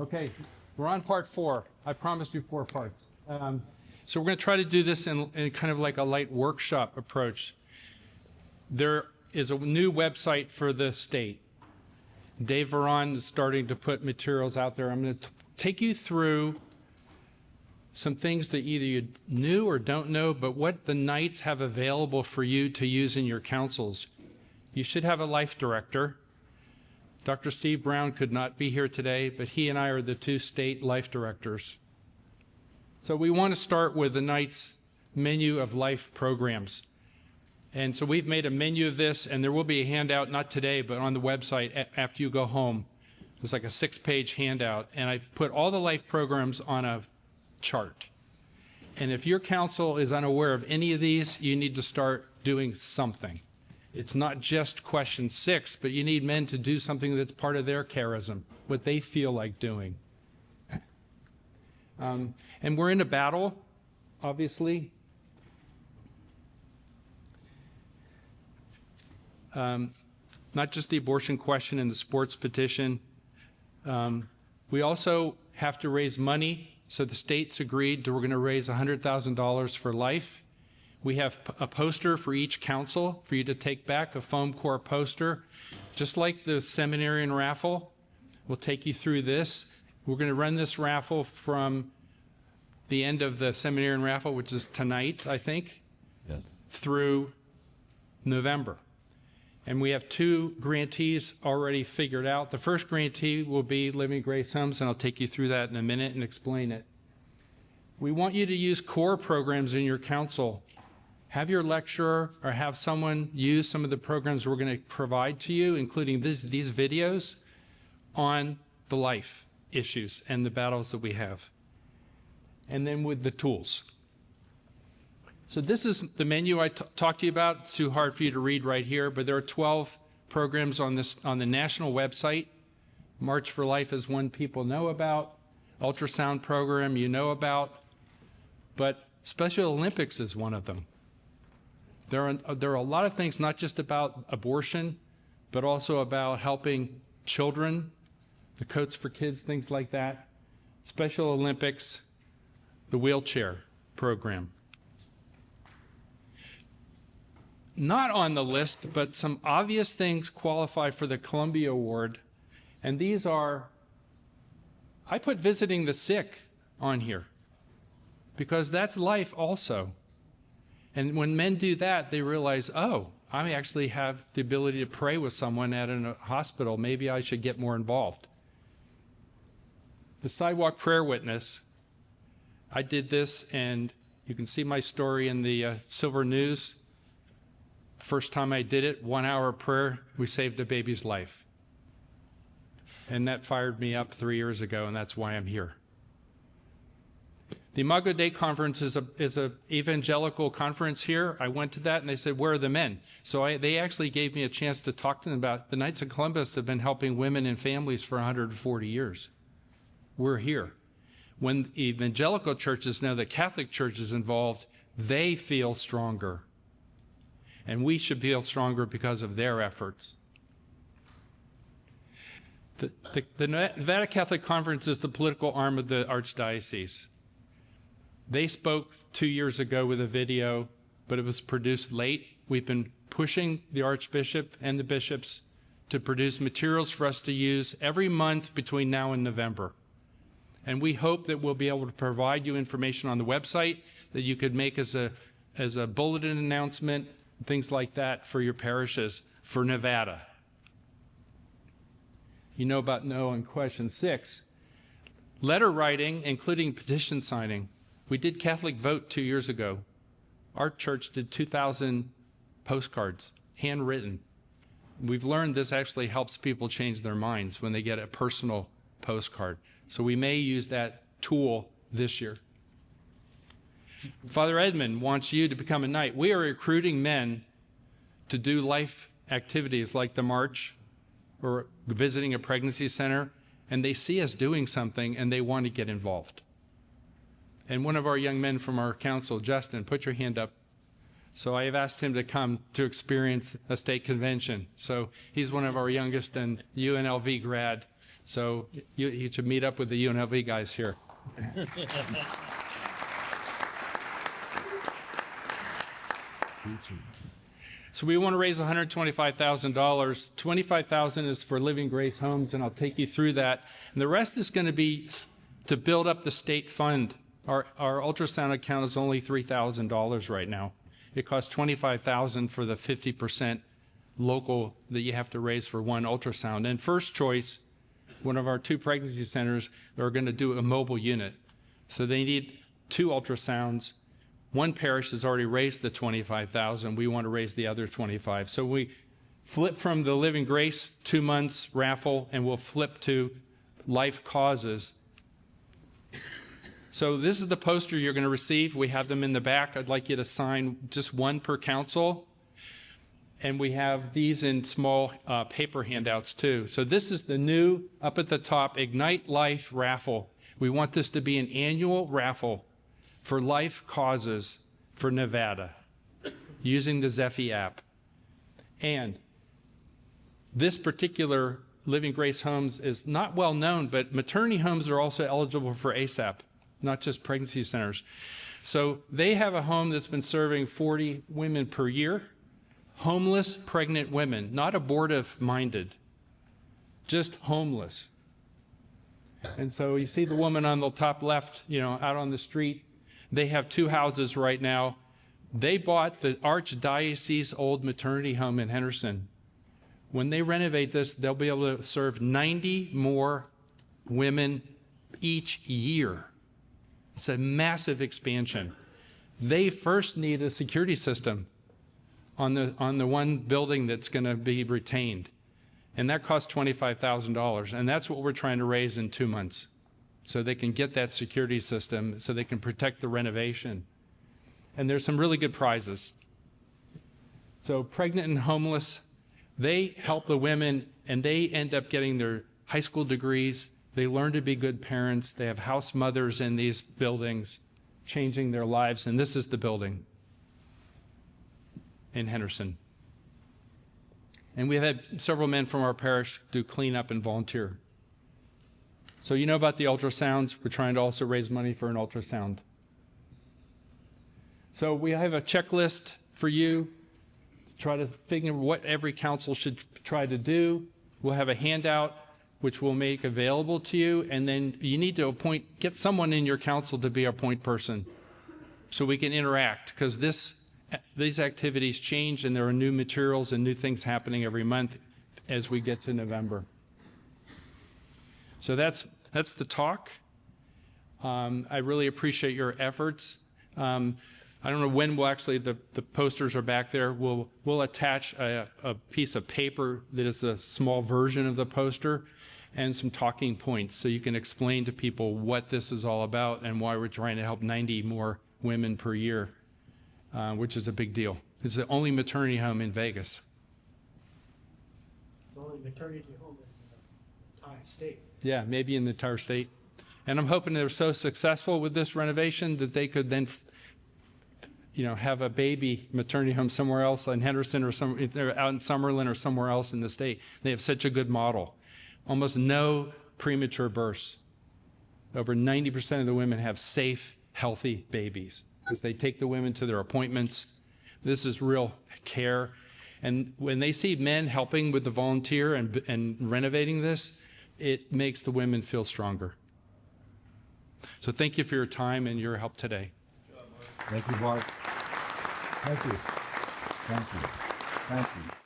Okay, we're on part 4. I promised you 4 parts. So we're going to try to do this in kind of like a light workshop approach. There is a new website for the state. Dave Veron is starting to put materials out there. I'm going to take you through some things that either you knew or don't know, but what the Knights have available for you to use in your councils. You should have a life director. Dr. Steve Brown could not be here today, but he and I are the 2 state life directors. So we want to start with the Knights menu of life programs. And so we've made a menu of this, and there will be a handout, not today, but on the website after you go home. It's like a 6-page handout, and I've put all the life programs on a chart. And if your council is unaware of any of these, you need to start doing something. It's not just question 6, but you need men to do something that's part of their charism, what they feel like doing. And we're in a battle, obviously. Not just the abortion question and the sports petition. We also have to raise money. So the state's agreed that we're going to raise $100,000 for life. We have a poster for each council for you to take back, a foam core poster. Just like the seminarian raffle, we'll take you through this. We're going to run this raffle from the end of the seminarian raffle, which is tonight, I think, yes, through November. And we have 2 grantees already figured out. The first grantee will be Living Grace Homes, and I'll take you through that in a minute and explain it. We want you to use core programs in your council. Have your lecturer or have someone use some of the programs we're going to provide to you, including these videos on the life issues and the battles that we have. And then with the tools. So this is the menu I talked to you about. It's too hard for you to read right here, but there are 12 programs on the national website. March for Life is one people know about. Ultrasound program you know about. But Special Olympics is one of them. There are a lot of things, not just about abortion, but also about helping children, the Coats for Kids, things like that. Special Olympics, the wheelchair program. Not on the list, but some obvious things qualify for the Columbia Award. And these are, I put visiting the sick on here because that's life also. And when men do that, they realize, oh, I actually have the ability to pray with someone at a hospital. Maybe I should get more involved. The sidewalk prayer witness, I did this, and you can see my story in the Silver News. First time I did it, 1 hour of prayer, we saved a baby's life. And that fired me up 3 years ago, and that's why I'm here. The Imago Dei conference is a evangelical conference here. I went to that, and they said, where are the men? So they actually gave me a chance to talk to them about the Knights of Columbus have been helping women and families for 140 years. We're here. When evangelical churches know that Catholic Church is involved, they feel stronger. And we should feel stronger because of their efforts. The Nevada Catholic Conference is the political arm of the Archdiocese. They spoke 2 years ago with a video, but it was produced late. We've been pushing the Archbishop and the bishops to produce materials for us to use every month between now and November. And we hope that we'll be able to provide you information on the website that you could make as a bulletin announcement, things like that for your parishes for Nevada. You know about no on question 6. Letter writing, including petition signing. We did Catholic Vote 2 years ago. Our church did 2,000 postcards, handwritten. We've learned this actually helps people change their minds when they get a personal postcard. So we may use that tool this year. Father Edmund wants you to become a knight. We are recruiting men to do life activities like the march or visiting a pregnancy center, and they see us doing something and they want to get involved. And one of our young men from our council, Justin, put your hand up. So I have asked him to come to experience a state convention. So he's one of our youngest and UNLV grad So you should meet up with the UNLV guys here. So we want to raise $125,000. $25,000 is for Living Grace Homes, and I'll take you through that. And the rest is going to be to build up the state fund. Our ultrasound account is only $3,000 right now. It costs $25,000 for the 50% local that you have to raise for one ultrasound. And First Choice, one of our 2 pregnancy centers, are going to do a mobile unit. So they need 2 ultrasounds. One parish has already raised the $25,000. We want to raise the other $25,000. So we flip from the Living Grace 2 months raffle, and we'll flip to Life Causes. So this is the poster you're going to receive. We have them in the back. I'd like you to sign just one per council. And we have these in small paper handouts too. So this is the new, up at the top, Ignite Life raffle. We want this to be an annual raffle for life causes for Nevada using the Zephy app. And this particular Living Grace Homes is not well known, but maternity homes are also eligible for ASAP, not just pregnancy centers. So they have a home that's been serving 40 women per year, homeless pregnant women, not abortive-minded, just homeless. And so you see the woman on the top left, out on the street. They have 2 houses right now. They bought the Archdiocese old maternity home in Henderson. When they renovate this, they'll be able to serve 90 more women each year. It's a massive expansion. They first need a security system on the one building that's going to be retained. And that costs $25,000. And that's what we're trying to raise in 2 months, so they can get that security system, so they can protect the renovation. And there's some really good prizes. So pregnant and homeless, they help the women, and they end up getting their high school degrees. They learn to be good parents. They have house mothers in these buildings, changing their lives. And this is the building in Henderson. And we've had several men from our parish do cleanup and volunteer. So you know about the ultrasounds. We're trying to also raise money for an ultrasound. So we have a checklist for you to try to figure what every council should try to do. We'll have a handout which we'll make available to you, and then you need to get someone in your council to be our point person so we can interact, because these activities change, and there are new materials and new things happening every month as we get to November. So that's the talk. I really appreciate your efforts. I don't know when the posters are back there. We'll attach a piece of paper that is a small version of the poster and some talking points, so you can explain to people what this is all about and why we're trying to help 90 more women per year, which is a big deal. It's the only maternity home in Vegas. It's the only maternity home in the entire state. Yeah, maybe in the entire state. And I'm hoping they're so successful with this renovation that they could then have a baby maternity home somewhere else in Henderson, or out in Summerlin or somewhere else in the state. They have such a good model. Almost no premature births. Over 90% of the women have safe, healthy babies because they take the women to their appointments. This is real care. And when they see men helping with the volunteer and renovating this, it makes the women feel stronger. So thank you for your time and your help today. Thank you, Mark. Thank you. Thank you. Thank you.